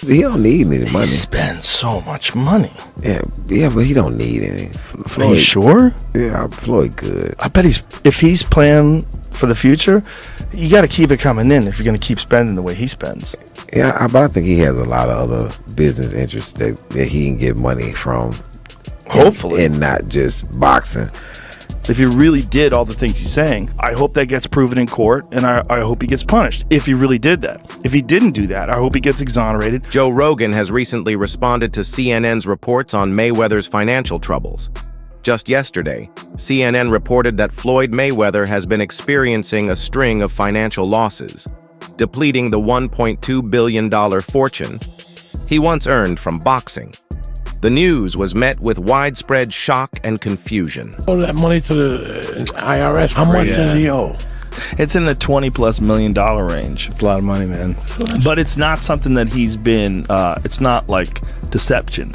He don't need any money. He spends so much money. Yeah, but he don't need any. Floyd, are you sure? Yeah, Floyd good. I bet if he's playing for the future, you got to keep it coming in if you're going to keep spending the way he spends. Yeah, but I think he has a lot of other business interests that he can get money from. Hopefully. And not just boxing. If he really did all the things he's saying, I hope that gets proven in court, and I hope he gets punished if he really did that. If he didn't do that, I hope he gets exonerated. JoeRogan has recently responded to CNN's reports on Mayweather's financial troubles. Just yesterday, CNN reported that Floyd Mayweather has been experiencing a string of financial losses, depleting the $1.2 billion fortune he once earned from boxing. The news was met with widespread shock and confusion. Owe that money to the IRS. How much does he owe? It's in the $20+ million range. It's a lot of money, man. But it's not something that he's been, it's not like deception.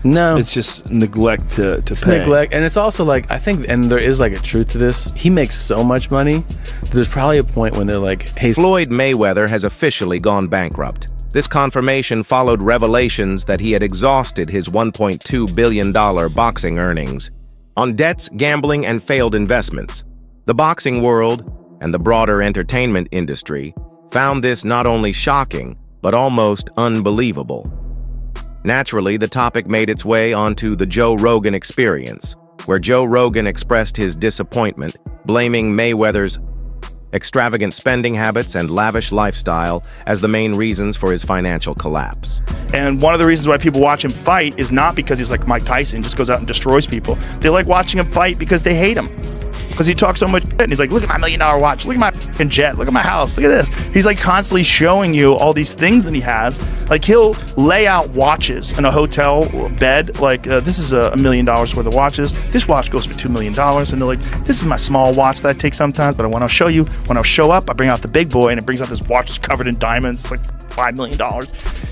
No. It's just neglect to pay. Neglect. And it's also like, I think, and there is like a truth to this, he makes so much money, there's probably a point when they're like, hey. Floyd Mayweather has officially gone bankrupt. This confirmation followed revelations that he had exhausted his $1.2 billion boxing earnings on debts, gambling, and failed investments. The boxing world and the broader entertainment industry found this not only shocking, but almost unbelievable. Naturally, the topic made its way onto the JoeRogan Experience, where JoeRogan expressed his disappointment, blaming Mayweather's extravagant spending habits and lavish lifestyle as the main reasons for his financial collapse. And one of the reasons why people watch him fight is not because he's like Mike Tyson, just goes out and destroys people. They like watching him fight because they hate him. Because he talks so much shit, and he's like, look at my $1 million watch, look at my fucking jet, look at my house, look at this. He's like constantly showing you all these things that he has. Like he'll lay out watches in a hotel bed, like this is $1 million worth of watches. This watch goes for $2 million. And they're like, this is my small watch that I take sometimes, but when I'll show you, when I'll show up, I bring out the big boy, and it brings out this watch that's covered in diamonds. It's like $5 million.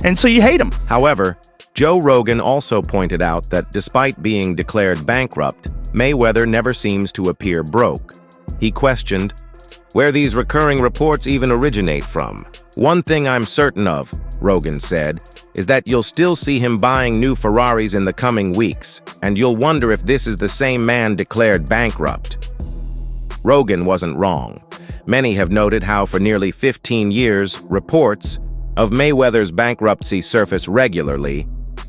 And so you hate him. However, JoeRogan also pointed out that despite being declared bankrupt, Mayweather never seems to appear broke. He questioned where these recurring reports even originate from. One thing I'm certain of, Rogan said, is that you'll still see him buying new Ferraris in the coming weeks, and you'll wonder if this is the same man declared bankrupt. Rogan wasn't wrong. Many have noted how for nearly 15 years, reports of Mayweather's bankruptcy surface regularly,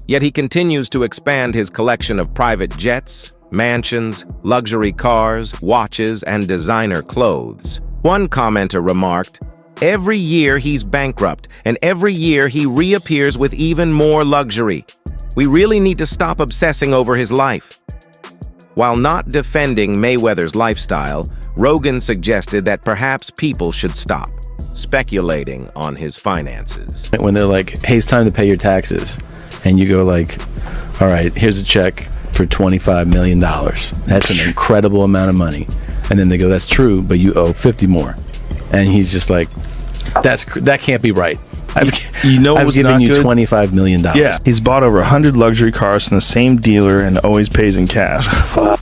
yet he continues to expand his collection of private jets, mansions, luxury cars, watches, and designer clothes. One commenter remarked, every year he's bankrupt, and every year he reappears with even more luxury. We really need to stop obsessing over his life. While not defending Mayweather's lifestyle, Rogan suggested that perhaps people should stop speculating on his finances. When they're like, hey, it's time to pay your taxes, and you go like, all right, here's a check for $25 million. That's an incredible amount of money. And then they go, that's true, but you owe 50 more. And he's just like, that can't be right. I've given you $25 million. Yeah, he's bought over 100 luxury cars from the same dealer and always pays in cash.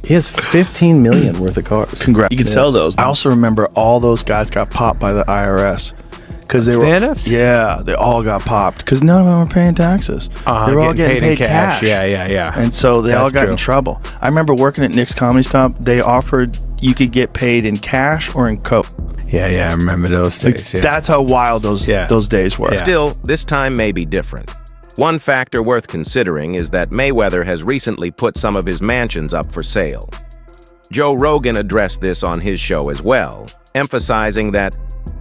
He has $15 million worth of cars. Congrats. You can sell those. I also remember all those guys got popped by the IRS. Because they stand-ups? Yeah, they all got popped because none of them were paying taxes. They were all getting paid cash. Yeah. And so they all got in trouble. I remember working at Nick's Comedy Stop. They offered you could get paid in cash or in coke. Yeah, I remember those days. Like, that's how wild those days were. Still, this time may be different. One factor worth considering is that Mayweather has recently put some of his mansions up for sale. JoeRogan addressed this on his show as well, emphasizing that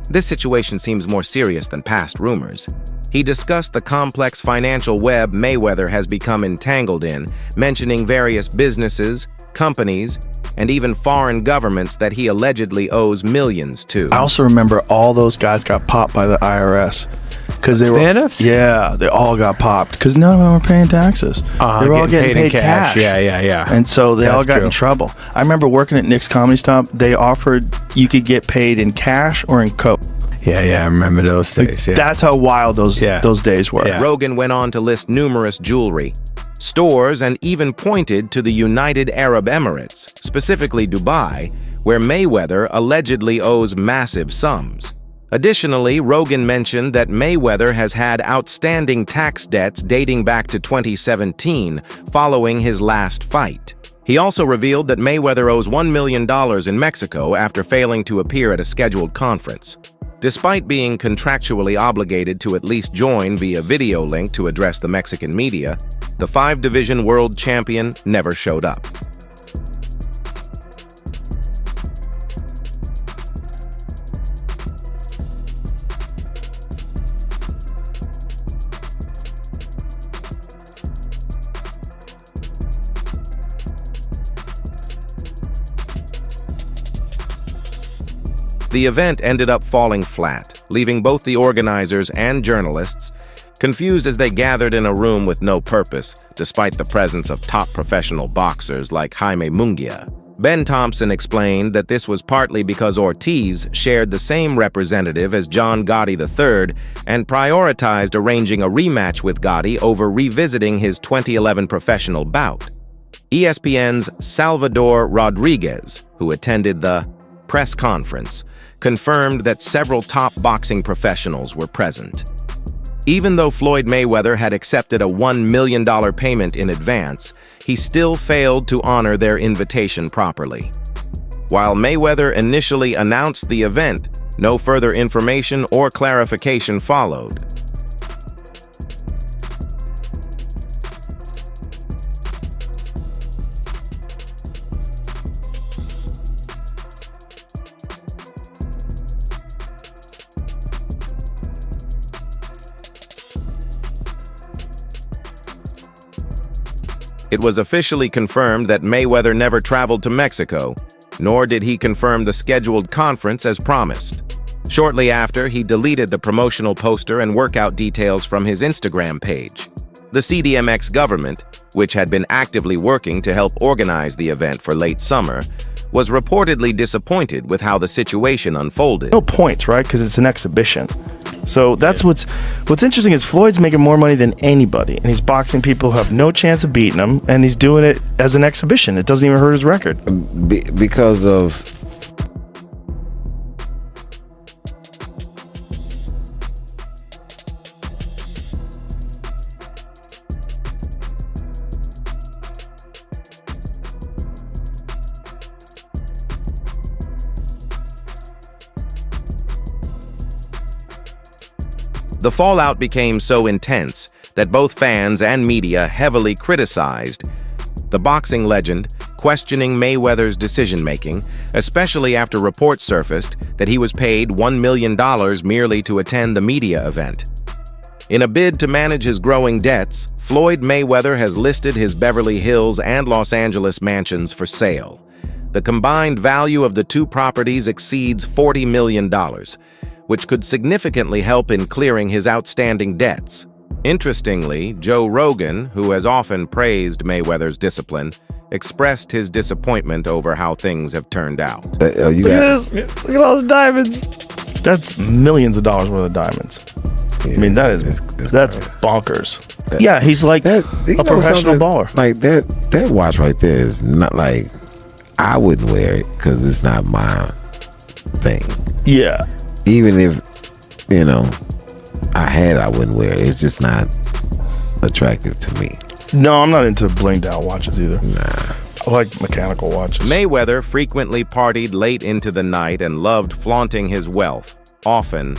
this situation seems more serious than past rumors. He discussed the complex financial web Mayweather has become entangled in, mentioning various businesses, companies, and even foreign governments that he allegedly owes millions to. I also remember all those guys got popped by the IRS. Because they were stand-ups? Yeah, they all got popped because none of them were paying taxes. They were all getting paid cash. Yeah. And so they all got in trouble. I remember working at Nick's Comedy Stop. They offered you could get paid in cash or in coke. Yeah, I remember those days. That's how wild those days were. Rogan went on to list numerous jewelry, stores, and even pointed to the United Arab Emirates, specifically Dubai, where Mayweather allegedly owes massive sums. Additionally, Rogan mentioned that Mayweather has had outstanding tax debts dating back to 2017, following his last fight. He also revealed that Mayweather owes $1 million in Mexico after failing to appear at a scheduled conference. Despite being contractually obligated to at least join via video link to address the Mexican media, the 5-division world champion never showed up. The event ended up falling flat, leaving both the organizers and journalists confused as they gathered in a room with no purpose, despite the presence of top professional boxers like Jaime Munguia. Ben Thompson explained that this was partly because Ortiz shared the same representative as John Gotti III and prioritized arranging a rematch with Gotti over revisiting his 2011 professional bout. ESPN's Salvador Rodriguez, who attended the press conference, confirmed that several top boxing professionals were present. Even though Floyd Mayweather had accepted a $1 million payment in advance, he still failed to honor their invitation properly. While Mayweather initially announced the event, no further information or clarification followed. It was officially confirmed that Mayweather never traveled to Mexico, nor did he confirm the scheduled conference as promised. Shortly after, he deleted the promotional poster and workout details from his Instagram page. The CDMX government, which had been actively working to help organize the event for late summer, was reportedly disappointed with how the situation unfolded. No points, right? Because it's an exhibition. So that's what's interesting is Floyd's making more money than anybody, and he's boxing people who have no chance of beating him, and he's doing it as an exhibition. It doesn't even hurt his record. Because of the fallout became so intense that both fans and media heavily criticized the boxing legend, questioning Mayweather's decision-making, especially after reports surfaced that he was paid $1 million merely to attend the media event. In a bid to manage his growing debts, Floyd Mayweather has listed his Beverly Hills and Los Angeles mansions for sale. The combined value of the two properties exceeds $40 million, which could significantly help in clearing his outstanding debts. Interestingly, JoeRogan, who has often praised Mayweather's discipline, expressed his disappointment over how things have turned out. Look at this. Look at all those diamonds. That's millions of dollars worth of diamonds. Yeah, I mean, that's bonkers. Yeah, he's like a professional baller. Like that watch right there is not like, I wouldn't wear it because it's not my thing. Yeah. Even if, I wouldn't wear it. It's just not attractive to me. No, I'm not into blinged out watches either. Nah. I like mechanical watches. Mayweather frequently partied late into the night and loved flaunting his wealth, often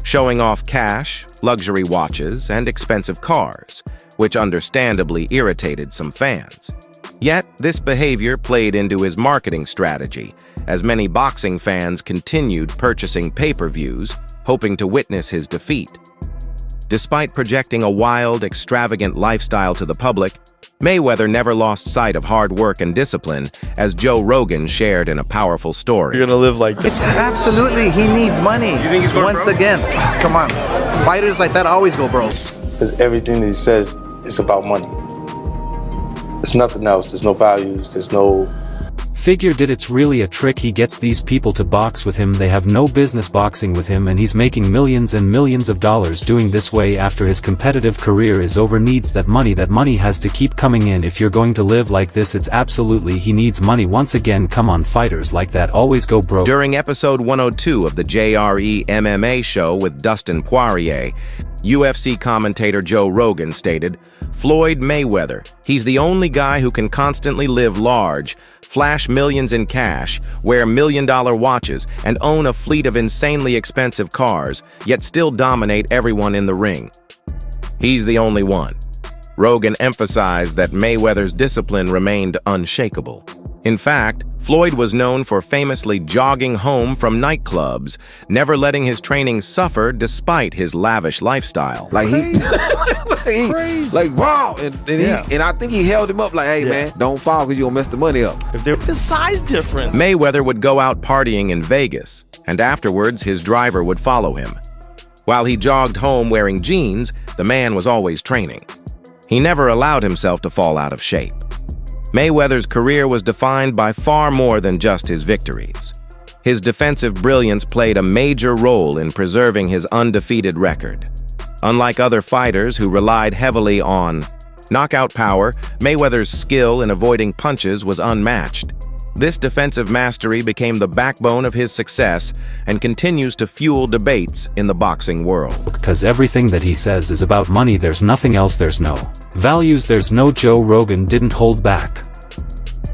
showing off cash, luxury watches, and expensive cars, which understandably irritated some fans. Yet, this behavior played into his marketing strategy, as many boxing fans continued purchasing pay-per-views, hoping to witness his defeat. Despite projecting a wild, extravagant lifestyle to the public, Mayweather never lost sight of hard work and discipline, as JoeRogan shared in a powerful story. You're gonna live like this. It's absolutely, he needs money. You think he's going Once broke? again, come on. Fighters like that always go broke. Because everything that he says is about money. There's nothing else. There's no values. There's no Figured it's really a trick. He gets these people to box with him. They have no business boxing with him, and he's making millions and millions of dollars doing this way after his competitive career is over. Needs that money. That money has to keep coming in. If you're going to live like this, it's absolutely he needs money. Once again, come on, fighters like that always go broke. During episode 102 of the JRE MMA show with Dustin Poirier, UFC commentator JoeRogan stated, Floyd Mayweather, he's the only guy who can constantly live large, flash millions in cash, wear million-dollar watches, and own a fleet of insanely expensive cars, yet still dominate everyone in the ring. He's the only one. Rogan emphasized that Mayweather's discipline remained unshakable. In fact, Floyd was known for famously jogging home from nightclubs, never letting his training suffer despite his lavish lifestyle. Like wow, and I think he held him up like, hey man, don't fall because you're gonna mess the money up. If there's the size difference. Mayweather would go out partying in Vegas, and afterwards his driver would follow him. While he jogged home wearing jeans, the man was always training. He never allowed himself to fall out of shape. Mayweather's career was defined by far more than just his victories. His defensive brilliance played a major role in preserving his undefeated record. Unlike other fighters who relied heavily on knockout power, Mayweather's skill in avoiding punches was unmatched. This defensive mastery became the backbone of his success and continues to fuel debates in the boxing world. Because everything that he says is about money. There's nothing else. There's no values. There's no. JoeRogan didn't hold back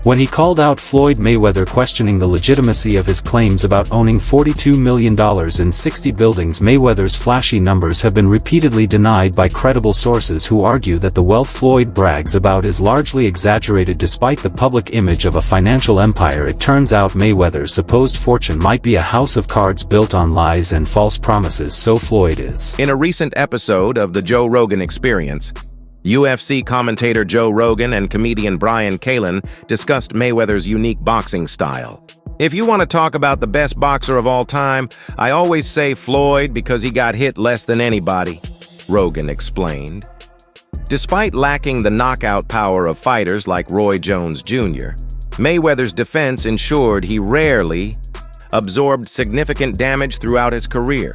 when he called out Floyd Mayweather, questioning the legitimacy of his claims about owning $42 million in 60 buildings. Mayweather's flashy numbers have been repeatedly denied by credible sources who argue that the wealth Floyd brags about is largely exaggerated. Despite the public image of a financial empire, it turns out Mayweather's supposed fortune might be a house of cards built on lies and false promises. So Floyd is. In a recent episode of the Joe Rogan Experience, UFC commentator JoeRogan and comedian Brian Callen discussed Mayweather's unique boxing style. If you want to talk about the best boxer of all time, I always say Floyd because he got hit less than anybody, Rogan explained. Despite lacking the knockout power of fighters like Roy Jones Jr., Mayweather's defense ensured he rarely absorbed significant damage throughout his career.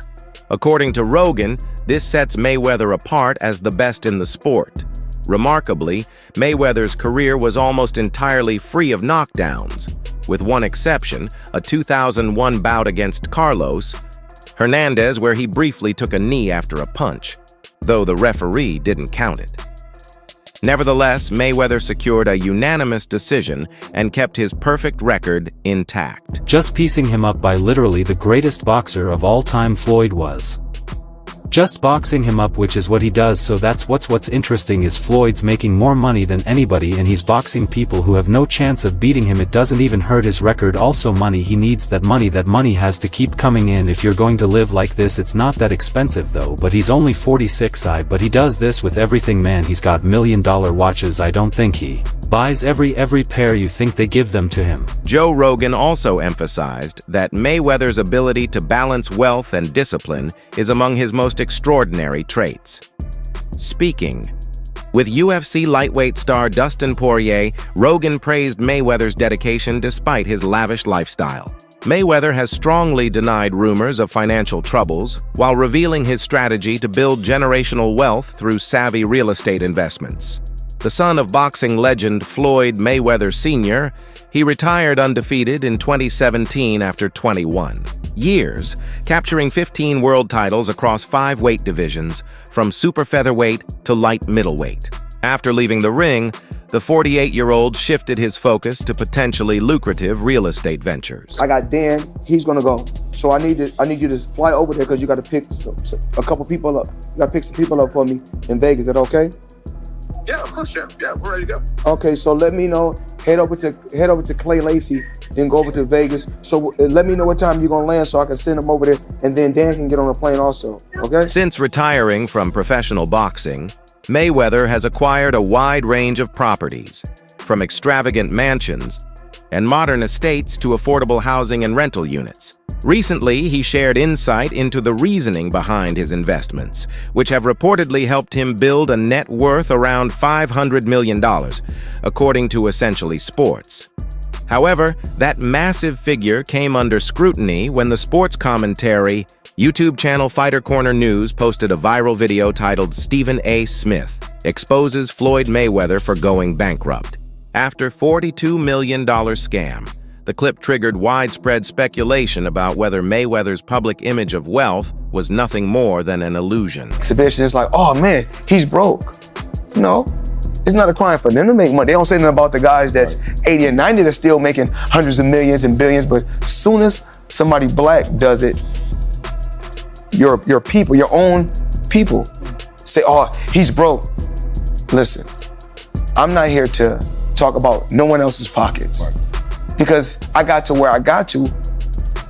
According to Rogan, this sets Mayweather apart as the best in the sport. Remarkably, Mayweather's career was almost entirely free of knockdowns, with one exception, a 2001 bout against Carlos Hernandez where he briefly took a knee after a punch, though the referee didn't count it. Nevertheless, Mayweather secured a unanimous decision and kept his perfect record intact. Just piecing him up by literally the greatest boxer of all time. Floyd was just boxing him up, which is what he does. So that's what's interesting is Floyd's making more money than anybody, and he's boxing people who have no chance of beating him. It doesn't even hurt his record. Also money, he needs that money. That money has to keep coming in. If you're going to live like this, it's not that expensive though, but he's only 46. But he does this with everything, man. He's got million-dollar watches. I don't think he buys every pair you think they give them to him. JoeRogan also emphasized that Mayweather's ability to balance wealth and discipline is among his most extraordinary traits. Speaking with UFC lightweight star Dustin Poirier, Rogan praised Mayweather's dedication despite his lavish lifestyle. Mayweather has strongly denied rumors of financial troubles while revealing his strategy to build generational wealth through savvy real estate investments. The son of boxing legend Floyd Mayweather Sr., he retired undefeated in 2017 after 21 years, capturing 15 world titles across 5 weight divisions, from super featherweight to light middleweight. After leaving the ring, the 48-year-old shifted his focus to potentially lucrative real estate ventures. I got Dan, he's gonna go. So I need you to fly over there because you gotta pick a couple people up. You gotta pick some people up for me in Vegas. Is that okay? Yeah, of course, Chef. Yeah, we're ready to go. Okay, so let me know. Head over to Clay Lacey, then go over to Vegas. So let me know what time you're gonna land so I can send him over there, and then Dan can get on a plane also. Okay? Since retiring from professional boxing, Mayweather has acquired a wide range of properties, from extravagant mansions and modern estates to affordable housing and rental units. Recently, he shared insight into the reasoning behind his investments, which have reportedly helped him build a net worth around $500 million, according to Essentially Sports. However, that massive figure came under scrutiny when the sports commentary YouTube channel Fighter Corner News posted a viral video titled "Stephen A. Smith Exposes Floyd Mayweather for Going Bankrupt." After $42 million scam, the clip triggered widespread speculation about whether Mayweather's public image of wealth was nothing more than an illusion. Exhibition is like, oh man, he's broke. No, it's not a crime for them to make money. They don't say nothing about the guys that's 80 and 90 that's still making hundreds of millions and billions, but as soon as somebody black does it, your people, your own people say, oh, he's broke. Listen, I'm not here to talk about no one else's pockets. Because I got to where I got to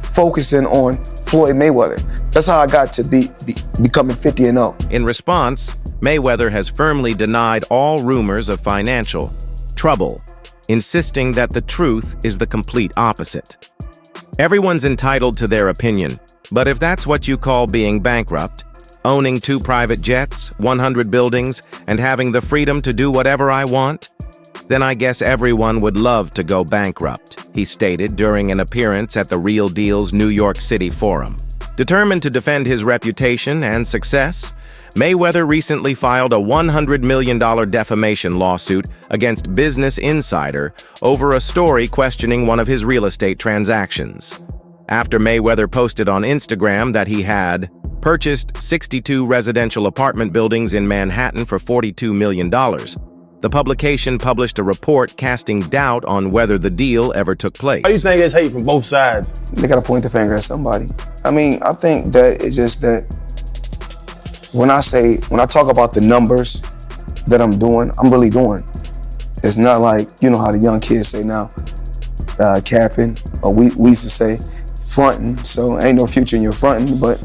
focusing on Floyd Mayweather. That's how I got to becoming 50-0. In response, Mayweather has firmly denied all rumors of financial trouble, insisting that the truth is the complete opposite. Everyone's entitled to their opinion, but if that's what you call being bankrupt, owning 2 private jets, 100 buildings, and having the freedom to do whatever I want, then I guess everyone would love to go bankrupt, he stated during an appearance at the Real Deal's New York City Forum. Determined to defend his reputation and success, Mayweather recently filed a $100 million defamation lawsuit against Business Insider over a story questioning one of his real estate transactions. After Mayweather posted on Instagram that he had purchased 62 residential apartment buildings in Manhattan for $42 million, the publication published a report casting doubt on whether the deal ever took place. Why do you think it's hate from both sides? They gotta point the finger at somebody. I mean, I think that it's just that when I talk about the numbers that I'm doing, I'm really doing. It's not like, you know how the young kids say now, capping, or we used to say fronting, so ain't no future in your fronting, but